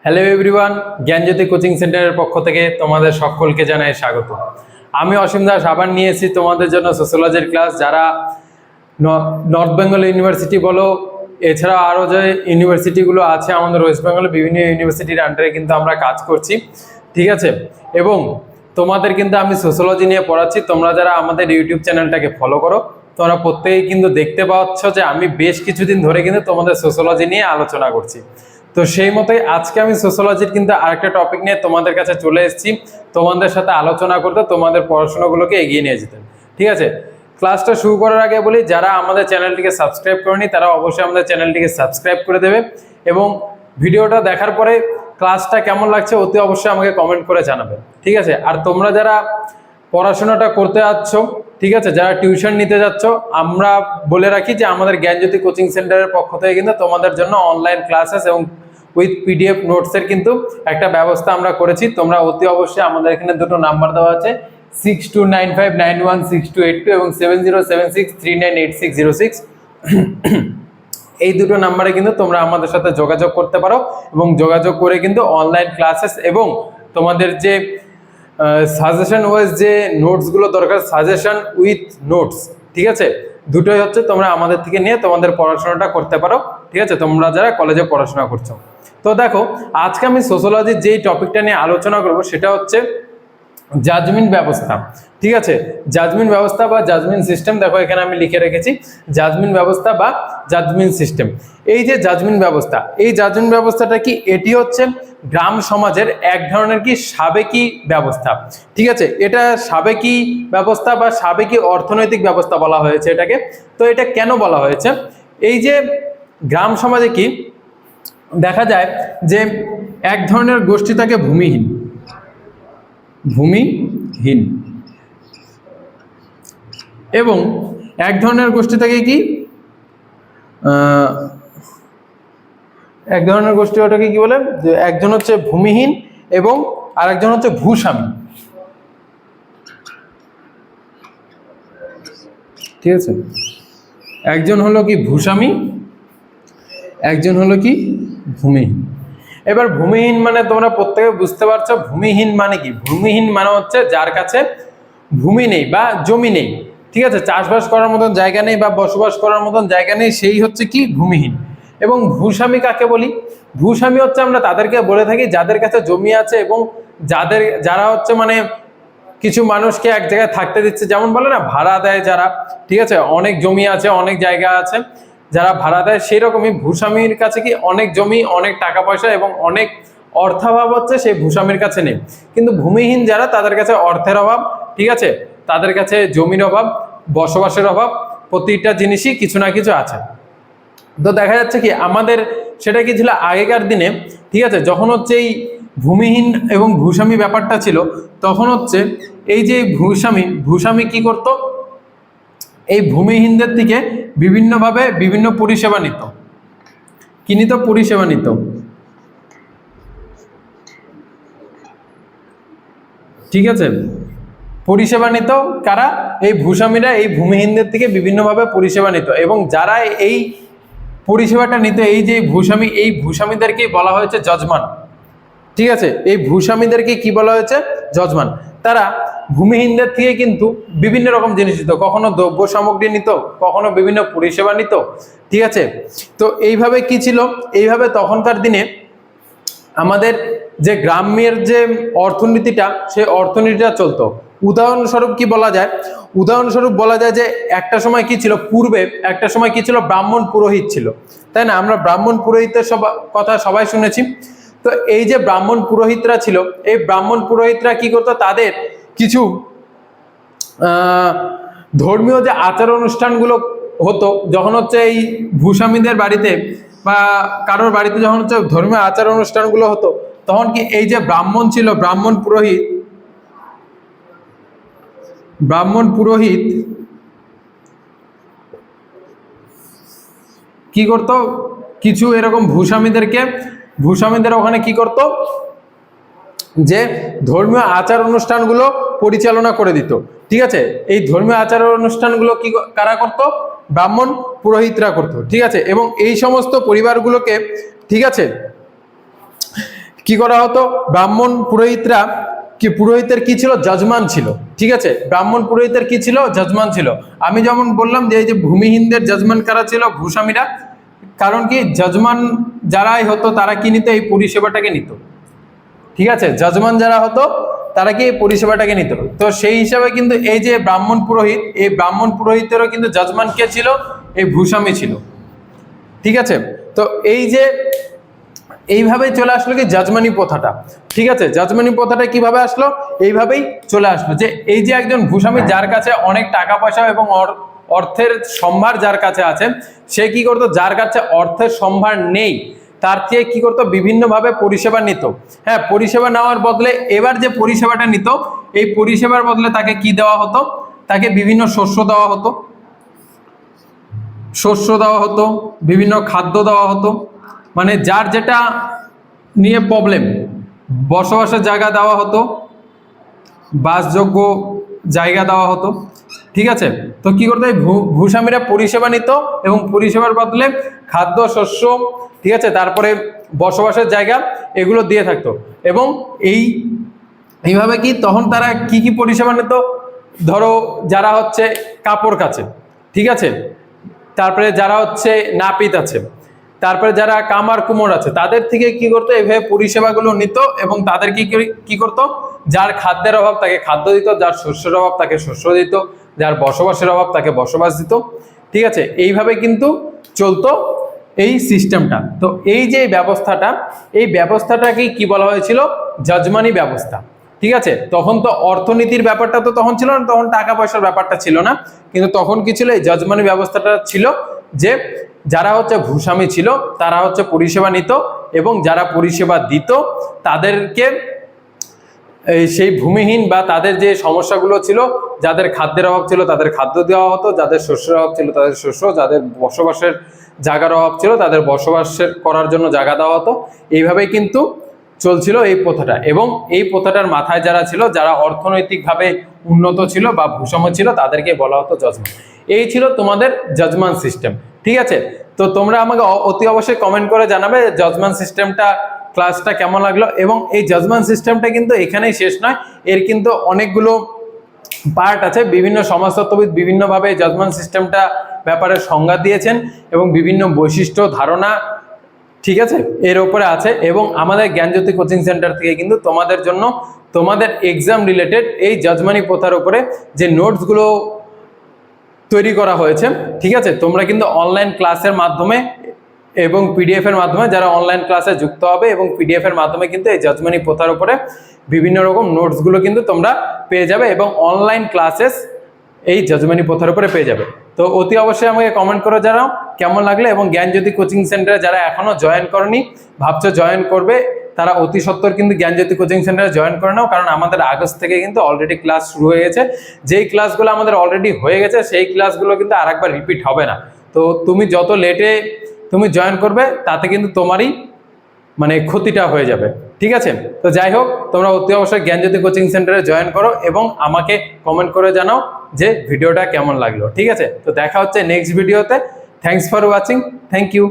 Hello everyone, জ্ঞানজ্যোতি coaching সেন্টারের পক্ষ থেকে তোমাদের সকলকে জানাই স্বাগত। আমি অসীম দাস আবার নিয়ে এসেছি তোমাদের জন্য সোশ্যোলজির ক্লাস। যারা নর্থ বেঙ্গল ইউনিভার্সিটি বলো, এছাড়া আরও যে ইউনিভার্সিটিগুলো আছে আমাদের ওয়েস্ট বেঙ্গলে, বিভিন্ন ইউনিভার্সিটির আন্ডারে কিন্তু আমরা কাজ করছি, ঠিক আছে। এবং তোমাদের কিন্তু আমি সোশ্যোলজি নিয়ে পড়াচ্ছি। তোমরা যারা আমাদের ইউটিউব চ্যানেলটাকে ফলো করো, তোমরা প্রত্যেকেই কিন্তু দেখতে পাচ্ছ যে আমি বেশ কিছুদিন ধরে কিন্তু তোমাদের সোশ্যোলজি নিয়ে আলোচনা করছি। তো সেই মতোই আজকে আমি সোশ্যোলজির কিন্তু আরেকটা টপিক নিয়ে তোমাদের কাছে চলে এসেছি, তোমাদের সাথে আলোচনা করতে, তোমাদের পড়াশোনাগুলোকে এগিয়ে নিয়ে যেতে, ঠিক আছে। ক্লাসটা শুরু করার আগে বলি, যারা আমাদের চ্যানেলটিকে সাবস্ক্রাইব করেনি তারা অবশ্যই আমাদের চ্যানেলটিকে সাবস্ক্রাইব করে দেবে, এবং ভিডিওটা দেখার পরে ক্লাসটা কেমন লাগছে অতি অবশ্যই আমাকে কমেন্ট করে জানাবে, ঠিক আছে। আর তোমরা যারা পড়াশোনাটা করতে যাচ্ছ, ঠিক আছে, যারা টিউশন নিতে যাচ্ছ, আমরা বলে রাখি যে আমাদের জ্ঞানজ্যোতি কোচিং সেন্টারের পক্ষ থেকে কিন্তু তোমাদের জন্য অনলাইন ক্লাসেস এবং উইথ পিডিএফ নোটসের কিন্তু একটা ব্যবস্থা আমরা করেছি। তোমরা অতি অবশ্যই আমাদের এখানে দুটো নাম্বার দেওয়া আছে, 6295916282 এবং 7076398606, এই দুটো নাম্বারে কিন্তু তোমরা আমাদের সাথে যোগাযোগ করতে পারো, এবং যোগাযোগ করে কিন্তু অনলাইন ক্লাসেস এবং তোমাদের যে সাজেশন ওয়াইজ যে নোটসগুলো দরকার, সাজেশন উইথ নোটস, ঠিক আছে, দুটোই হচ্ছে তোমরা আমাদের থেকে নিয়ে তোমাদের পড়াশোনাটা করতে পারো, ঠিক আছে, তোমরা যারা কলেজে পড়াশোনা করছো। তো দেখো, আজকে আমি সোশ্যোলজির যেই টপিকটা নিয়ে আলোচনা করব সেটা হচ্ছে জাজমেন্ট ব্যবস্থা, ঠিক আছে। জাজমেন্ট ব্যবস্থা বা জাজমেন্ট সিস্টেম, দেখো এখানে আমি লিখে রেখেছি জাজমেন্ট ব্যবস্থা বা জাজমেন্ট সিস্টেম। এই যে জাজমেন্ট ব্যবস্থা, এই জাজমেন্ট ব্যবস্থাটা কি? এটি হচ্ছে গ্রাম সমাজের এক ধরনের কি সাবেকি ব্যবস্থা, ঠিক আছে। এটা সাবেকি ব্যবস্থা বা সাবেকি অর্থনৈতিক ব্যবস্থা বলা হয়েছে এটাকে। তো এটা কেন বলা হয়েছে? এই যে গ্রাম সমাজে কি দেখা যায় যে এক ধরনের গোষ্ঠী থাকে ভূমিহীন, এবং এক ধরনের গোষ্ঠী থাকে কি, এক ধরনের গোষ্ঠী ওটাকে কি বলে, যে একজন হচ্ছে ভূমিহীন এবং আরেকজন হচ্ছে ভূস্বামী, ঠিক আছে। একজন হলো কি ভূস্বামী, একজন হলো কি ভূমিহীন। এবার ভূমিহীন মানে তোমরা প্রত্যেকে বুঝতে পারছো ভূমিহীন মানে কি। ভূমিহীন মানে হচ্ছে যার কাছে ভূমি নেই বা জমি নেই, ঠিক আছে, চাষবাস করার মতন জায়গা নেই বা বসবাস করার মতন জায়গা নেই, সেই হচ্ছে কি ভূমিহীন। এবং ভূস্বামী কাকে বলি? ভূস্বামী হচ্ছে আমরা তাদেরকে বলে থাকি যাদের কাছে জমি আছে এবং যারা হচ্ছে মানে কিছু মানুষকে এক জায়গায় থাকতে দিচ্ছে, যেমন বলে না ভাড়া দেয় যারা, ঠিক আছে, অনেক জমি আছে, অনেক জায়গা আছে, যারা ভাড়া দেয়, সেই রকমই ভূস্বামীর কাছে কি অনেক জমি, অনেক টাকা পয়সা এবং অনেক অর্থাভাব হচ্ছে সেই ভূস্বামীর কাছে নেই। কিন্তু ভূমিহীন যারা, তাদের কাছে অর্থের অভাব, ঠিক আছে, তাদের কাছে জমির অভাব, বসবাসের অভাব, প্রতিটা জিনিসই কিছু না কিছু আছে। তো দেখা যাচ্ছে কি আমাদের সেটা কি ছিল আগেকার দিনে, ঠিক আছে, যখন হচ্ছে এই ভূমিহীন এবং ভূস্বামী ব্যাপারটা ছিল, তখন হচ্ছে এই যে ভূস্বামী কি করত, এই ভূমিহীনদের থেকে বিভিন্নভাবে বিভিন্ন পরিষেবা নিত, কি নিত? পরিষেবা নিত, ঠিক আছে। পরিষেবা নিত কারা? এই ভূস্বামীরা এই ভূমিহীনদের থেকে বিভিন্নভাবে পরিষেবা নিত, এবং যারা এই পরিষেবাটা নিত, এই যে ভূস্বামী, এই ভূস্বামীদেরকেই বলা হয়েছে যজমান, ঠিক আছে। এই ভূস্বামীদেরকে কি বলা হয়েছে? যজমান। তারা ভূমিহীনদের থেকে কিন্তু বিভিন্ন রকম জিনিস নিত, কখনো দ্রব্য সামগ্রী নিত, কখনো বিভিন্ন পরিষেবা নিত, ঠিক আছে। তো এইভাবে কি ছিল, এইভাবে তখনকার দিনে আমাদের যে গ্রামের যে অর্থনীতিটা, সেই অর্থনীতিটা চলতো। উদাহরণস্বরূপ কি বলা যায়? উদাহরণস্বরূপ বলা যায় যে একটা সময় কি ছিল, পূর্বে একটা সময় কি ছিল, ব্রাহ্মণ পুরোহিত ছিল, তাই না? আমরা ব্রাহ্মণ পুরোহিতের কথা সবাই শুনেছি। তো এই যে ব্রাহ্মণ পুরোহিতরা ছিল, এই ব্রাহ্মণ পুরোহিতরা কি করতো, তাদের কিছু ধর্মীয় যে আচার অনুষ্ঠানগুলো হতো, যখন হচ্ছে এই ভূস্বামীদের বাড়িতে বা কারোর বাড়িতে যখন হচ্ছে ধর্মীয় আচার অনুষ্ঠানগুলো হতো, তখন কি এই যে ব্রাহ্মণ ছিল, ব্রাহ্মণ পুরোহিত কি করতো, কিছু এরকম ভূস্বামীদের ওখানে কি করতো, যে ধর্মীয় আচার অনুষ্ঠানগুলো পরিচালনা করে দিত, ঠিক আছে। এই ধর্মীয় আচার অনুষ্ঠানগুলো কি কারা করতো? ব্রাহ্মণ পুরোহিতরা করতো, ঠিক আছে। এবং এই সমস্ত পরিবারগুলোকে, ঠিক আছে, কি করা হতো, ব্রাহ্মণ পুরোহিতরা পুরোহিতের কি ছিল, যজমান ছিল। ঠিক আছে, ব্রাহ্মণ পুরোহিতের কি ছিল, যজমান ছিল। আমি যেমন বললাম যে এই যে ভূমিহীনদের যজমান কারা ছিল, ভূস্বামীরা। কারণ কি, যজমান যারাই হতো তারা কি নিত, এই পরিষেবাটাকে নিত। ঠিক আছে, যজমান যারা হতো তারা কি এই পরিষেবাটাকে নিত। তো সেই হিসাবে কিন্তু এই যে ব্রাহ্মণ পুরোহিত, এই ব্রাহ্মণ পুরোহিতেরও কিন্তু যজমান কে ছিল, এই ভূস্বামী ছিল। ঠিক আছে, তো এই যে এইভাবে চলে আসলো কি যজমানি প্রথাটা। ঠিক আছে, যজমানি প্রথাটা কিভাবে আসলো, এইভাবেই চলে আসলো যে এই যে একজন ভূস্বামী যার কাছে অনেক টাকা পয়সা এবং অর্থের সম্ভার যার কাছে আছে, সে কি করতো, যার কাছে অর্থের সম্ভার নেই তার থেকে কি করতো, বিভিন্নভাবে পরিষেবা নিত। হ্যাঁ, পরিষেবা নেওয়ার বদলে এবার যে পরিষেবাটা নিত, এই পরিষেবার বদলে তাকে কি দেওয়া হতো, তাকে বিভিন্ন শস্য দেওয়া হতো, বিভিন্ন খাদ্য দেওয়া হতো। মানে যার যেটা নিয়ে প্রবলেম, বসবাসের জায়গা দেওয়া হতো, বাসযোগ্য জায়গা দেওয়া হতো। ঠিক আছে, তো কি করতো, এই ভূস্বামীরা পরিষেবা নিত এবং পরিষেবার বদলে খাদ্য, শস্য, ঠিক আছে, তারপরে বসবাসের জায়গা, এগুলো দিয়ে থাকতো। এবং এইভাবে কি তখন তারা কি কি পরিষেবা নিত, ধরো যারা হচ্ছে কাপড় কাচে, ঠিক আছে, তারপরে যারা হচ্ছে নাপিত আছে, তারপরে যারা কামার কুমোর আছে, তাদের থেকে কি করতো, এইভাবে পরিষেবাগুলো নিত এবং তাদের কি করতো, যার খাদ্যের অভাব তাকে খাদ্য দিত, যার শস্যের অভাব তাকে শস্য দিত, যার বসবাসের অভাব তাকে বসবাস দিত। ঠিক আছে, এইভাবে কিন্তু চলতো এই সিস্টেমটা। তো এই যে ব্যবস্থাটা, এই ব্যবস্থাটাকেই কি বলা হয়েছিল, যজমানি ব্যবস্থা। ঠিক আছে, তখন তো অর্থনীতির ব্যাপারটা তো তখন ছিল না, তখন টাকা পয়সার ব্যাপারটা ছিল না, কিন্তু তখন কি ছিল, এই যজমানি ব্যবস্থাটা ছিল যে যারা হচ্ছে ভূস্বামী ছিল তারা হচ্ছে পরিষেবা নিত এবং যারা পরিষেবা দিত তাদেরকে সেই ভূমিহীন বা তাদের যে সমস্যাগুলো ছিল, যাদের খাদ্যের অভাব ছিল তাদের খাদ্য দেওয়া হতো, যাদের শস্যের অভাব ছিল তাদের শস্য, যাদের বসবাসের জায়গার অভাব ছিল তাদের বসবাসের করার জন্য জায়গা দেওয়া হতো। এইভাবেই কিন্তু চলছিল এই প্রথাটা। এবং এই প্রথাটার মাথায় যারা ছিল, যারা অর্থনৈতিকভাবে উন্নত ছিল বা ভূস্বাম্য ছিল, তাদেরকে বলা হতো যজমান। এই ছিল তোমাদের যজমান সিস্টেম। ঠিক আছে, তো তোমরা আমাকে অতি অবশ্যই কমেন্ট করে জানাবে যজমান সিস্টেমটা, ক্লাসটা কেমন লাগলো। এবং এই যজমান সিস্টেমটা কিন্তু এখানেই শেষ নয়, এর কিন্তু অনেকগুলো পার্ট আছে। বিভিন্ন সমাজতত্ত্ববিদ বিভিন্নভাবে যজমান সিস্টেমটা ব্যাপারে সংজ্ঞা দিয়েছেন এবং বিভিন্ন বৈশিষ্ট্য, ধারণা, ঠিক আছে, এর উপরে আছে। এবং আমাদের জ্ঞানজ্যোতি কোচিং সেন্টার থেকে কিন্তু তোমাদের জন্য, তোমাদের এক্সাম রিলেটেড এই যজমানি প্রথার উপরে যে নোটসগুলো তৈরি করা হয়েছে, ঠিক আছে, তোমরা কিন্তু অনলাইন ক্লাসের মাধ্যমে এবং পিডিএফ এর মাধ্যমে, যারা অনলাইন ক্লাসে যুক্ত হবে এবং পিডিএফ এর মাধ্যমে কিন্তু এই যজমানি প্রথার উপরে বিভিন্ন রকম নোটসগুলো কিন্তু তোমরা পেয়ে যাবে এবং অনলাইন ক্লাসেস এই যজমানি প্রথার উপরে পেয়ে যাবে। তো অতি অবশ্যই আমাকে কমেন্ট করে জানাও কেমন লাগলো। এবং জ্ঞানজ্যোতি কোচিং সেন্টারে যারা এখনো জয়েন করনি, ভাবছো জয়েন করবে, তারা অতি সত্বর কিন্তু জ্ঞানজ্যোতি কোচিং সেন্টারে জয়েন করে নাও। কারণ আমাদের আগস্ট থেকে কিন্তু অলরেডি ক্লাস শুরু হয়ে গেছে। যেই ক্লাসগুলো আমাদের অলরেডি হয়ে গেছে সেই ক্লাসগুলো কিন্তু আরেকবার রিপিট হবে না। তো তুমি যত লেটে তুমি জয়েন করবে তাতে কিন্তু তোমারই মানে ক্ষতিটা হয়ে যাবে। ঠিক আছে, তো যাই হোক, তোমরা অতি অবশ্যই জ্ঞানজ্যোতি কোচিং সেন্টারে জয়েন করো এবং আমাকে কমেন্ট করে জানাও যে ভিডিওটা কেমন লাগলো। ঠিক আছে, তো দেখা হচ্ছে নেক্সট ভিডিওতে। Thanks for watching, thank you.